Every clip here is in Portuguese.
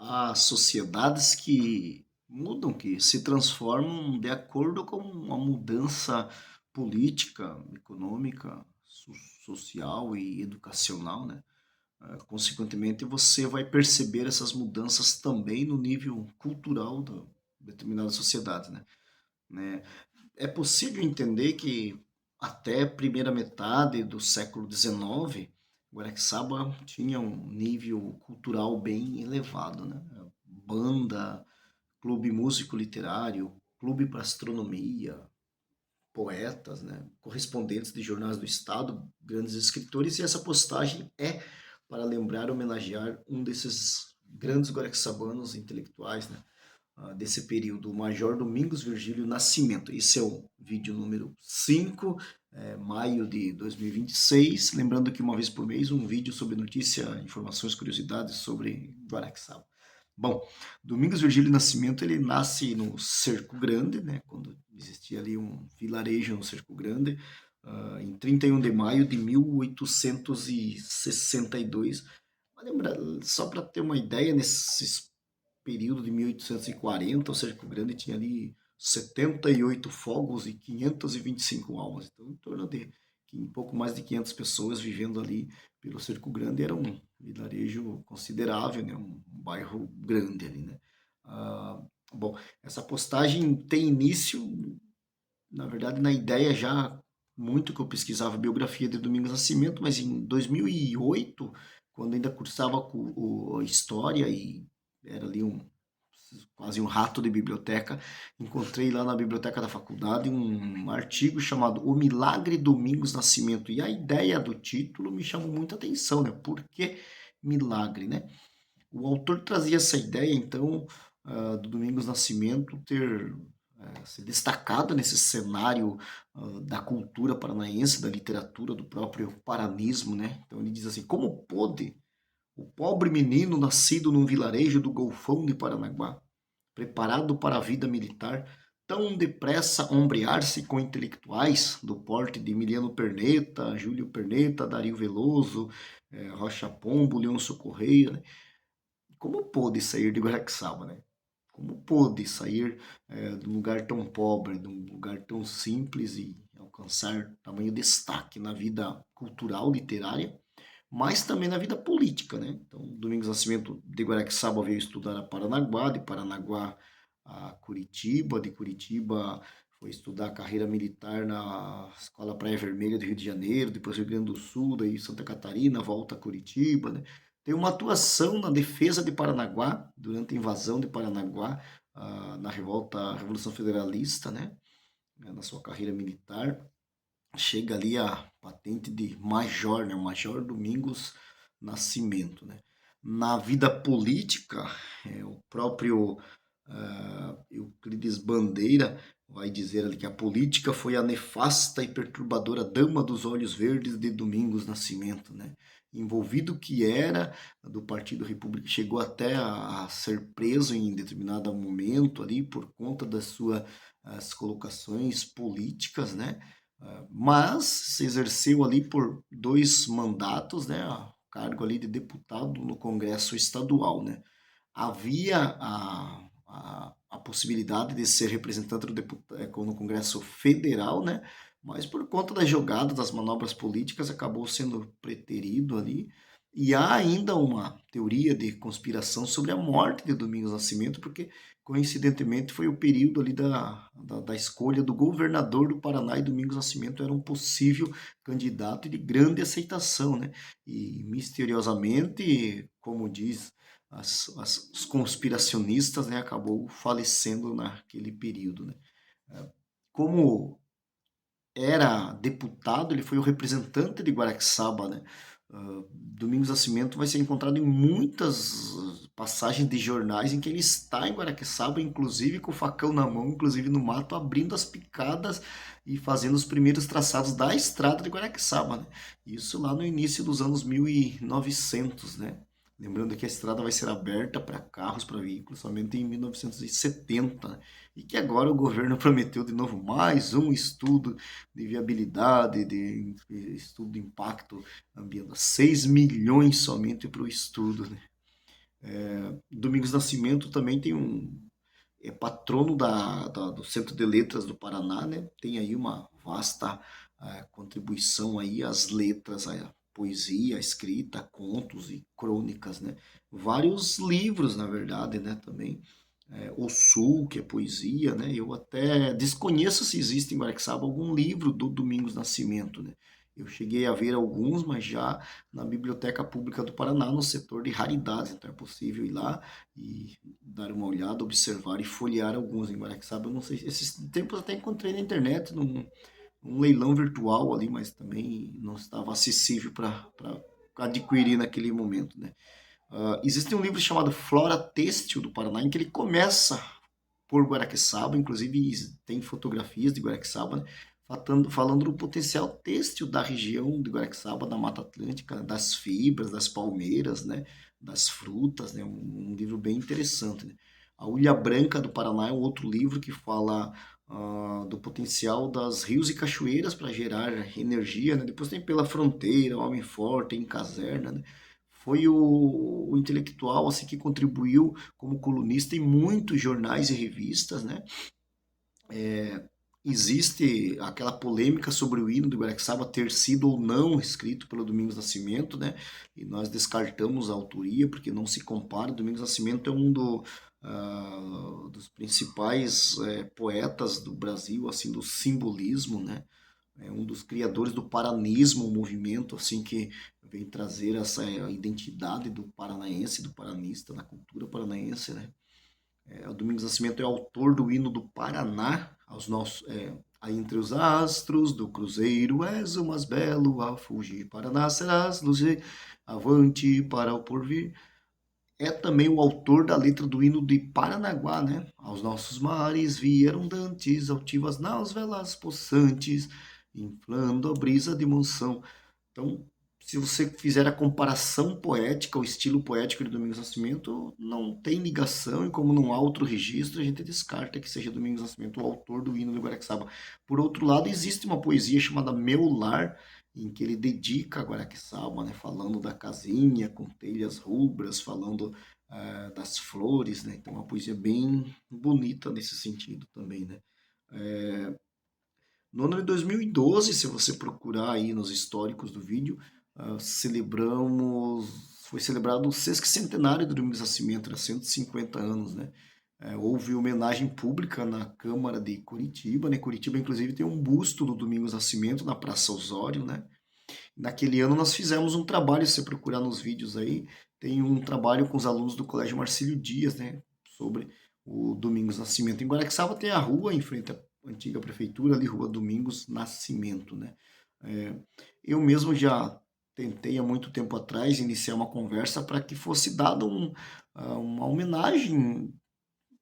Há sociedades que mudam, que se transformam de acordo com uma mudança política, econômica, social e educacional, né? Consequentemente, você vai perceber essas mudanças também no nível cultural da determinada sociedade, né? É possível entender que até a primeira metade do século XIX, Guaraxaba tinha um nível cultural bem elevado, né? Banda, clube músico literário, clube para astronomia, poetas, né? Correspondentes de jornais do Estado, grandes escritores, e essa postagem é para lembrar, homenagear um desses grandes guaraxabanos intelectuais, né? Desse período, o Major Domingos Virgílio Nascimento. Esse é o vídeo número 5, maio de 2026. Lembrando que uma vez por mês um vídeo sobre notícia, informações, curiosidades sobre Guaraxaba. Bom, Domingos Virgílio Nascimento, ele nasce no Cerco Grande, né, quando existia ali um vilarejo no Cerco Grande, em 31 de maio de 1862. Mas lembra, só para ter uma ideia, nesse período de 1840, o Cerco Grande tinha ali 78 fogos e 525 almas. Então, em torno de um pouco mais de 500 pessoas vivendo ali pelo Cerco Grande. Era um vilarejo considerável, né? Um bairro grande ali, né? Ah, bom, essa postagem tem início, na verdade, na ideia já muito que eu pesquisava a biografia de Domingos Nascimento, mas em 2008, quando ainda cursava História e era ali quase um rato de biblioteca, encontrei lá na biblioteca da faculdade um artigo chamado O Milagre Domingos Nascimento. E a ideia do título me chamou muita atenção, né? Por que milagre, né? O autor trazia essa ideia, então, do Domingos Nascimento ter se destacado nesse cenário da cultura paranaense, da literatura, do próprio paranismo, né? Então ele diz assim: como pôde o pobre menino nascido num vilarejo do Golfão de Paranaguá, preparado para a vida militar, tão depressa ombrear-se com intelectuais do porte de Emiliano Perneta, Júlio Perneta, Dario Veloso, Rocha Pombo, Leôncio Correia, né? Como pôde sair de Guaraxaba, né? Como pôde sair de um lugar tão pobre, de um lugar tão simples e alcançar tamanho destaque na vida cultural, literária, mas também na vida política, né? Então, Domingos Nascimento de Guaraxaba veio estudar a Paranaguá, de Paranaguá a Curitiba, de Curitiba foi estudar a carreira militar na Escola Praia Vermelha do Rio de Janeiro, depois Rio Grande do Sul, daí Santa Catarina, volta a Curitiba, né? Tem uma atuação na defesa de Paranaguá, durante a invasão de Paranaguá, na revolta, a Revolução Federalista, né? Na sua carreira militar. Chega ali a patente de major, né? Major Domingos Nascimento, né? Na vida política, o próprio Euclides Bandeira vai dizer ali que a política foi a nefasta e perturbadora dama dos olhos verdes de Domingos Nascimento, né? Envolvido que era do Partido República, chegou até a ser preso em determinado momento ali por conta das suas as colocações políticas, né? Mas se exerceu ali por 2 mandatos, né? O cargo ali de deputado no Congresso Estadual, né? Havia a possibilidade de ser representante do no Congresso Federal, né? Mas por conta das jogadas, das manobras políticas, acabou sendo preterido ali. E há ainda uma teoria de conspiração sobre a morte de Domingos Nascimento, porque coincidentemente foi o período ali da escolha do governador do Paraná, e Domingos Nascimento era um possível candidato de grande aceitação, né? E misteriosamente, como diz os conspiracionistas, né, acabou falecendo naquele período, né? Como era deputado, ele foi o representante de Guaraxaba, né? Domingos Nascimento vai ser encontrado em muitas passagens de jornais em que ele está em Guaraxaba, inclusive com o facão na mão, inclusive no mato, abrindo as picadas e fazendo os primeiros traçados da estrada de Guaraxaba, né? Isso lá no início dos anos 1900, né? Lembrando que a estrada vai ser aberta para carros, para veículos, somente em 1970, né? E que agora o governo prometeu de novo mais um estudo de viabilidade, de estudo de impacto ambiental. 6 milhões somente para o estudo, né? Domingos Nascimento também tem é patrono do Centro de Letras do Paraná, né? Tem aí uma vasta contribuição aí às letras, à poesia, à escrita, contos e crônicas, né? Vários livros, na verdade, né? Também. O Sul, que é poesia, né? Eu até desconheço se existe em Guaraxaba algum livro do Domingos Nascimento, né? Eu cheguei a ver alguns, mas já na Biblioteca Pública do Paraná, no setor de raridades. Então é possível ir lá e dar uma olhada, observar e folhear alguns em Guaraxaba. Eu não sei, esses tempos até encontrei na internet, num leilão virtual ali, mas também não estava acessível para adquirir naquele momento, né? Existe um livro chamado Flora Têxtil do Paraná, em que ele começa por Guaraqueçaba, inclusive tem fotografias de Guaraqueçaba, né, falando do potencial têxtil da região de Guaraqueçaba, da Mata Atlântica, das fibras, das palmeiras, né, das frutas, né, um livro bem interessante. Né. A Ulha Branca do Paraná é um outro livro que fala do potencial das rios e cachoeiras para gerar energia. Né. Depois tem Pela Fronteira, Homem Forte, em Caserna. Né. Foi o intelectual assim, que contribuiu como colunista em muitos jornais e revistas, né? Existe aquela polêmica sobre o hino do Guaraxaba ter sido ou não escrito pelo Domingos Nascimento, né? E nós descartamos a autoria porque não se compara. O Domingos Nascimento é um dos principais poetas do Brasil, assim, do simbolismo, né? É um dos criadores do paranismo, um movimento assim que vem trazer essa identidade do paranaense, do paranista na cultura paranaense, né? O Domingos Nascimento é autor do hino do Paraná, aos nossos, aí entre os astros do cruzeiro és o mais belo, a fugir Paraná serás luzer, avante para o porvir. É também o autor da letra do hino de Paranaguá, né? Aos nossos mares vieram dantes, altivas naus velas possantes, inflando a brisa de monção. Então, se você fizer a comparação poética, o estilo poético de Domingos Nascimento, não tem ligação, e como não há outro registro, a gente descarta que seja Domingos Nascimento o autor do hino do Guaraxaba. Por outro lado, existe uma poesia chamada Meu Lar, em que ele dedica a Guaraxaba, né, falando da casinha com telhas rubras, falando das flores, né? Então, é uma poesia bem bonita nesse sentido também, né? No ano de 2012, se você procurar aí nos históricos do vídeo, foi celebrado o sesquicentenário do Domingos Nascimento, era 150 anos, né? Houve homenagem pública na Câmara de Curitiba, né? Curitiba, inclusive, tem um busto do Domingos Nascimento na Praça Osório, né? Naquele ano nós fizemos um trabalho, se você procurar nos vídeos aí, tem um trabalho com os alunos do Colégio Marcílio Dias, né? Sobre o Domingos Nascimento. Em Guaraxaba tem a rua em frente à antiga prefeitura, ali, Rua Domingos Nascimento, né? É, eu mesmo já tentei há muito tempo atrás iniciar uma conversa para que fosse dada uma homenagem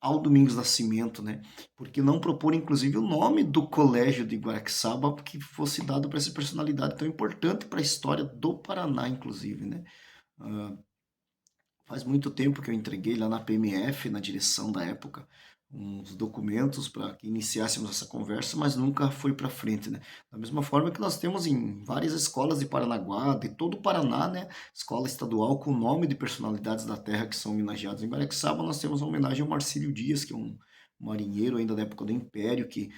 ao Domingos Nascimento, né? Porque não propor, inclusive, o nome do colégio de Guaraxaba que fosse dado para essa personalidade tão importante para a história do Paraná, inclusive, né? Ah, Faz muito tempo que eu entreguei lá na PMF, na direção da época, uns documentos para que iniciássemos essa conversa, mas nunca foi para frente, né? Da mesma forma que nós temos em várias escolas de Paranaguá, de todo o Paraná, né? Escola estadual com nome de personalidades da terra que são homenageados. Em Guaraxaba nós temos uma homenagem ao Marcílio Dias, que é um marinheiro ainda da época do Império, que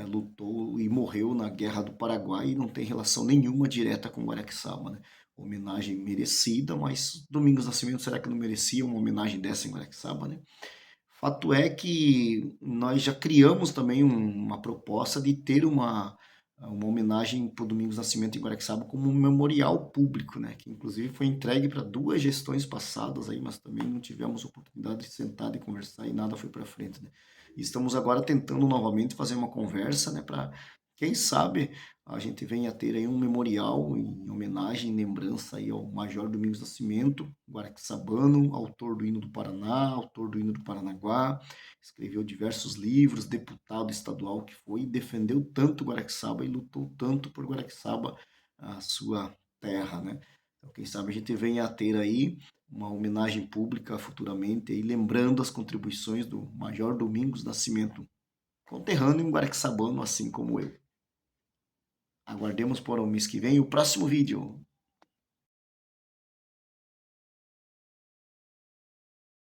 lutou e morreu na Guerra do Paraguai e não tem relação nenhuma direta com Guaraxaba, né? Homenagem merecida, mas Domingos Nascimento, será que não merecia uma homenagem dessa em Guaraxaba, né? Fato é que nós já criamos também uma proposta de ter uma homenagem para o Domingos Nascimento em Guaraxaba como um memorial público, né? Que inclusive foi entregue para duas gestões passadas aí, mas também não tivemos oportunidade de sentar e conversar e nada foi para frente, né? E estamos agora tentando novamente fazer uma conversa, né? Para quem sabe a gente venha a ter aí um memorial em homenagem, em lembrança aí ao Major Domingos Nascimento, guaraxabano, autor do hino do Paraná, autor do hino do Paranaguá, escreveu diversos livros, deputado estadual que foi e defendeu tanto Guaraxaba e lutou tanto por Guaraxaba, a sua terra, né? Então, quem sabe a gente venha a ter aí uma homenagem pública futuramente, aí, lembrando as contribuições do Major Domingos Nascimento, conterrâneo guaraxabano, assim como eu. Aguardemos para o mês que vem o próximo vídeo.